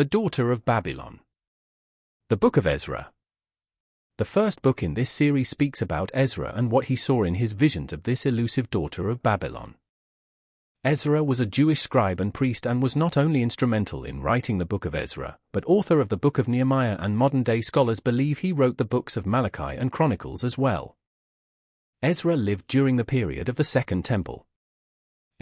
the daughter of Babylon. The Book of Ezra. The first book in this series speaks about Ezra and what he saw in his visions of this elusive daughter of Babylon. Ezra was a Jewish scribe and priest and was not only instrumental in writing the Book of Ezra, but author of the Book of Nehemiah, and modern-day scholars believe he wrote the books of Malachi and Chronicles as well. Ezra lived during the period of the Second Temple.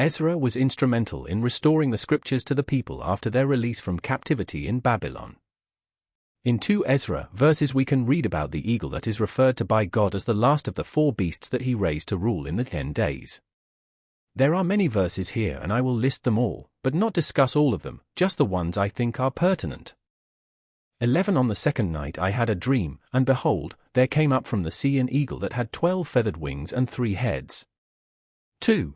Ezra was instrumental in restoring the scriptures to the people after their release from captivity in Babylon. In 2 Ezra verses we can read about the eagle that is referred to by God as the last of the 4 beasts that he raised to rule in the 10 days. There are many verses here and I will list them all, but not discuss all of them, just the ones I think are pertinent. 11 On the second night I had a dream, and behold, there came up from the sea an eagle that had 12 feathered wings and 3 heads. 2.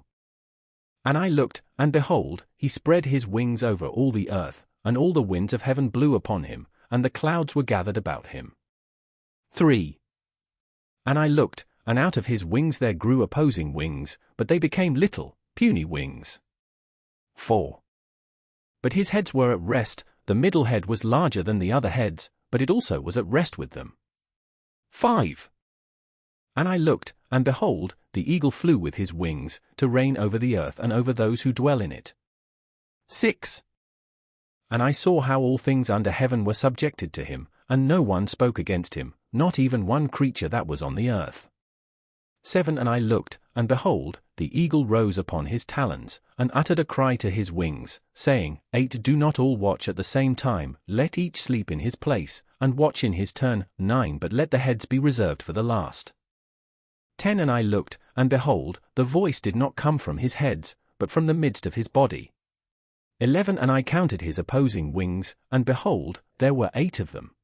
And I looked, and behold, he spread his wings over all the earth, and all the winds of heaven blew upon him, and the clouds were gathered about him. 3. And I looked, and out of his wings there grew opposing wings, but they became little, puny wings. 4. But his heads were at rest, the middle head was larger than the other heads, but it also was at rest with them. 5. And I looked, and behold, the eagle flew with his wings, to reign over the earth and over those who dwell in it. 6. And I saw how all things under heaven were subjected to him, and no one spoke against him, not even one creature that was on the earth. 7. And I looked, and behold, the eagle rose upon his talons, and uttered a cry to his wings, saying, 8. Do not all watch at the same time, let each sleep in his place, and watch in his turn. 9. But let the heads be reserved for the last. 10. And I looked, and behold, the voice did not come from his heads, but from the midst of his body. 11. And I counted his opposing wings, and behold, there were 8 of them.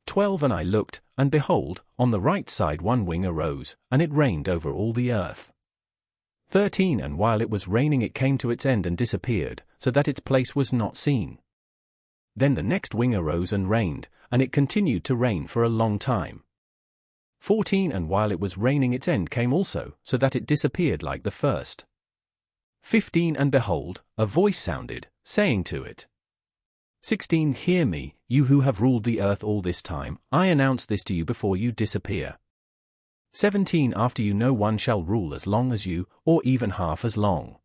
12. And I looked, and behold, on the right side 1 wing arose, and it reigned over all the earth. 13. And while it was raining it came to its end and disappeared, so that its place was not seen. Then the next wing arose and reigned, and it continued to reign for a long time. 14. And while it was raining its end came also, so that it disappeared like the first. 15. And behold, a voice sounded, saying to it, 16. Hear me, you who have ruled the earth all this time, I announce this to you before you disappear. 17. After you no one shall rule as long as you, or even half as long.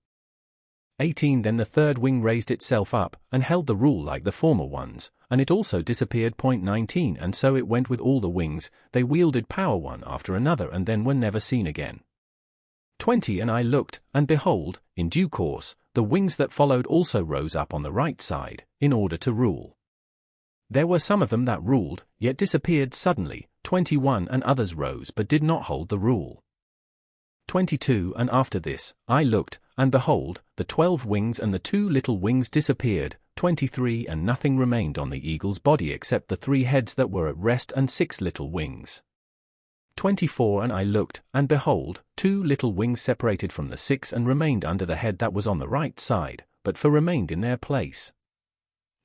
18. Then the third wing raised itself up, and held the rule like the former ones, and it also disappeared. 19. And so it went with all the wings, they wielded power one after another and then were never seen again. 20. And I looked, and behold, in due course, the wings that followed also rose up on the right side, in order to rule. There were some of them that ruled, yet disappeared suddenly. 21. And others rose but did not hold the rule. 22. And after this, I looked, and behold, the 12 wings and the 2 little wings disappeared. 23. And nothing remained on the eagle's body except the 3 heads that were at rest and 6 little wings. 24. And I looked, and behold, 2 little wings separated from the 6 and remained under the head that was on the right side, but 4 remained in their place.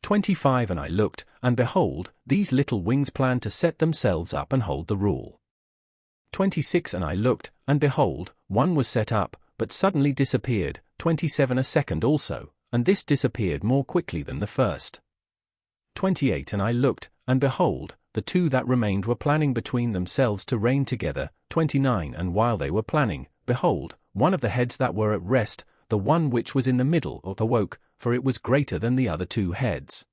25. And I looked, and behold, these little wings planned to set themselves up and hold the rule. 26. And I looked, and behold, 1 was set up, but suddenly disappeared. 27. A second also, and this disappeared more quickly than the first. 28. And I looked, and behold, the 2 that remained were planning between themselves to reign together. 29. And while they were planning, behold, 1 of the heads that were at rest, the one which was in the middle, awoke, for it was greater than the other 2 heads.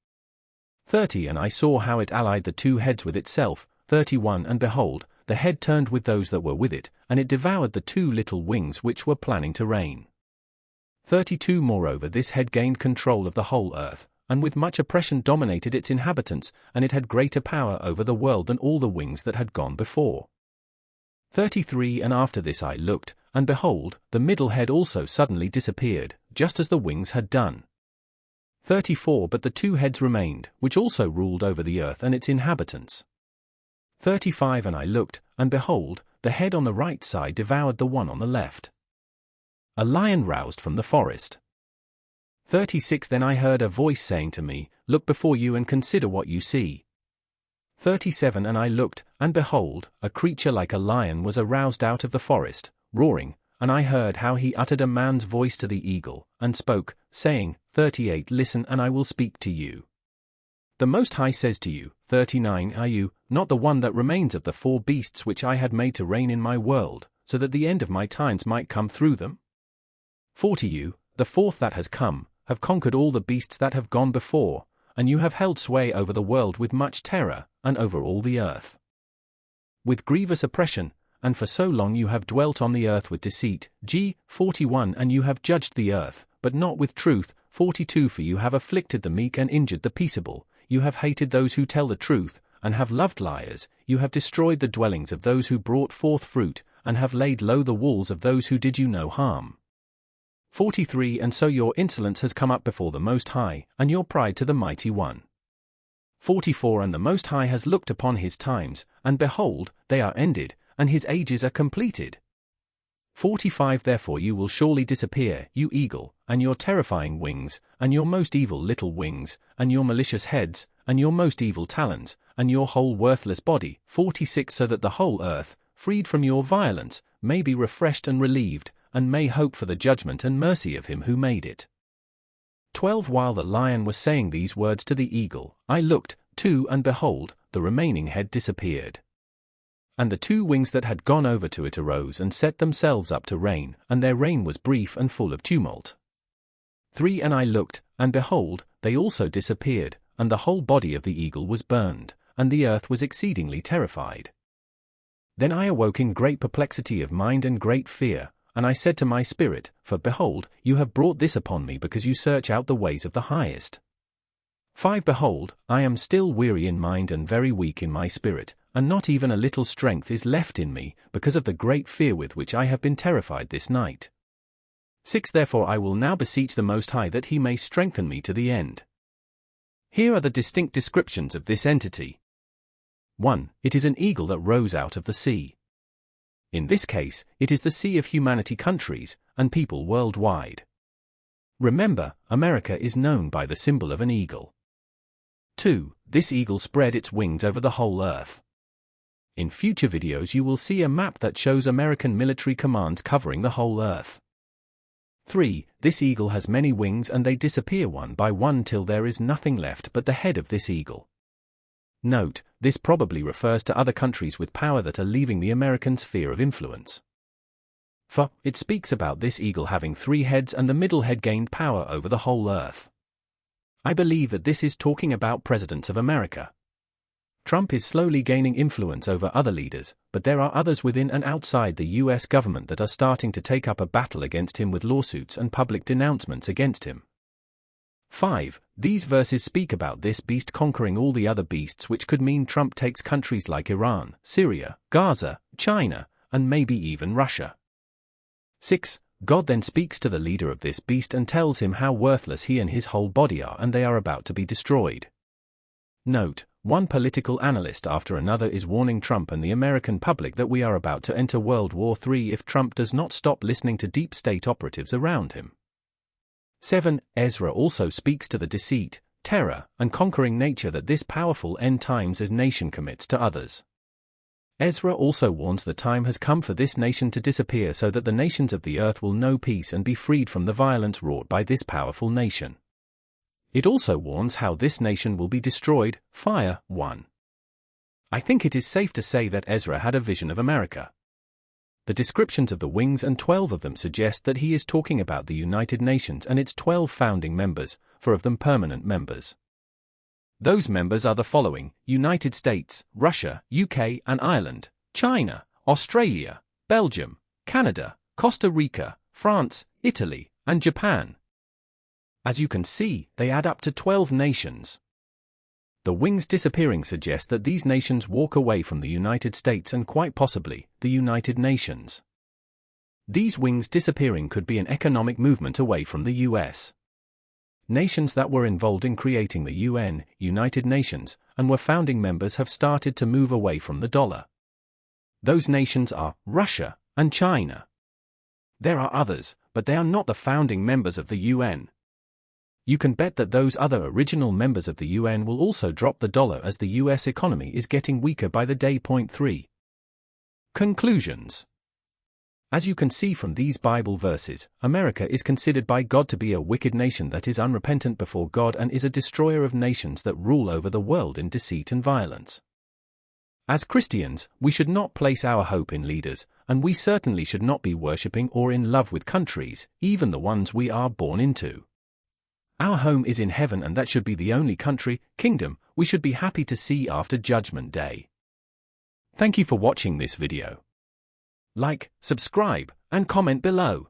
30. And I saw how it allied the 2 heads with itself. 31. And behold, the head turned with those that were with it, and it devoured the 2 little wings which were planning to reign. 32. Moreover, this head gained control of the whole earth, and with much oppression dominated its inhabitants, and it had greater power over the world than all the wings that had gone before. 33. And after this I looked, and behold, the middle head also suddenly disappeared, just as the wings had done. 34. But the 2 heads remained, which also ruled over the earth and its inhabitants. 35. And I looked, and behold, the head on the right side devoured the one on the left. A lion roused from the forest. 36. Then I heard a voice saying to me, Look before you and consider what you see. 37. And I looked, and behold, a creature like a lion was aroused out of the forest, roaring, and I heard how he uttered a man's voice to the eagle, and spoke, saying, 38. Listen and I will speak to you. The Most High says to you, 39 Are you not the one that remains of the 4 beasts which I had made to reign in my world, so that the end of my times might come through them? 40 You, the 4th that has come, have conquered all the beasts that have gone before, and you have held sway over the world with much terror, and over all the earth with grievous oppression, and for so long you have dwelt on the earth with deceit. 41 And you have judged the earth, but not with truth. 42 For you have afflicted the meek and injured the peaceable, you have hated those who tell the truth, and have loved liars, you have destroyed the dwellings of those who brought forth fruit, and have laid low the walls of those who did you no harm. 43 And so your insolence has come up before the Most High, and your pride to the Mighty One. 44 And the Most High has looked upon his times, and behold, they are ended, and his ages are completed. 45 Therefore you will surely disappear, you eagle, and your terrifying wings, and your most evil little wings, and your malicious heads, and your most evil talons, and your whole worthless body. 46 So that the whole earth, freed from your violence, may be refreshed and relieved, and may hope for the judgment and mercy of him who made it. 12 While the lion was saying these words to the eagle, I looked, too, and behold, the remaining head disappeared. And the 2 wings that had gone over to it arose and set themselves up to reign, and their reign was brief and full of tumult. 3 And I looked, and behold, they also disappeared, and the whole body of the eagle was burned, and the earth was exceedingly terrified. Then I awoke in great perplexity of mind and great fear, and I said to my spirit, For behold, you have brought this upon me because you search out the ways of the highest. 5 Behold, I am still weary in mind and very weak in my spirit, and not even a little strength is left in me, because of the great fear with which I have been terrified this night. 6 Therefore I will now beseech the Most High that he may strengthen me to the end. Here are the distinct descriptions of this entity. 1. It is an eagle that rose out of the sea. In this case, it is the sea of humanity, countries, and people worldwide. Remember, America is known by the symbol of an eagle. 2. This eagle spread its wings over the whole earth. In future videos you will see a map that shows American military commands covering the whole earth. 3. This eagle has many wings and they disappear one by one till there is nothing left but the head of this eagle. Note, this probably refers to other countries with power that are leaving the American sphere of influence. For it speaks about this eagle having 3 heads and the middle head gained power over the whole earth. I believe that this is talking about presidents of America. Trump is slowly gaining influence over other leaders, but there are others within and outside the US government that are starting to take up a battle against him with lawsuits and public denouncements against him. 5. These verses speak about this beast conquering all the other beasts, which could mean Trump takes countries like Iran, Syria, Gaza, China, and maybe even Russia. 6. God then speaks to the leader of this beast and tells him how worthless he and his whole body are, and they are about to be destroyed. Note, one political analyst after another is warning Trump and the American public that we are about to enter World War III if Trump does not stop listening to deep state operatives around him. 7. Ezra also speaks to the deceit, terror, and conquering nature that this powerful end times as nation commits to others. Ezra also warns the time has come for this nation to disappear so that the nations of the earth will know peace and be freed from the violence wrought by this powerful nation. It also warns how this nation will be destroyed. Fire. 1. I think it is safe to say that Ezra had a vision of America. The descriptions of the wings and 12 of them suggest that he is talking about the United Nations and its 12 founding members, 4 of them permanent members. Those members are the following: United States, Russia, UK and Ireland, China, Australia, Belgium, Canada, Costa Rica, France, Italy, and Japan. As you can see, they add up to 12 nations. The wings disappearing suggest that these nations walk away from the United States and quite possibly the United Nations. These wings disappearing could be an economic movement away from the US. Nations that were involved in creating the UN, United Nations, and were founding members have started to move away from the dollar. Those nations are Russia and China. There are others, but they are not the founding members of the UN. You can bet that those other original members of the UN will also drop the dollar as the US economy is getting weaker by the day. 3. Conclusions. As you can see from these Bible verses, America is considered by God to be a wicked nation that is unrepentant before God and is a destroyer of nations that rule over the world in deceit and violence. As Christians, we should not place our hope in leaders, and we certainly should not be worshipping or in love with countries, even the ones we are born into. Our home is in heaven, and that should be the only country, kingdom, we should be happy to see after Judgment Day. Thank you for watching this video. Like, subscribe, and comment below.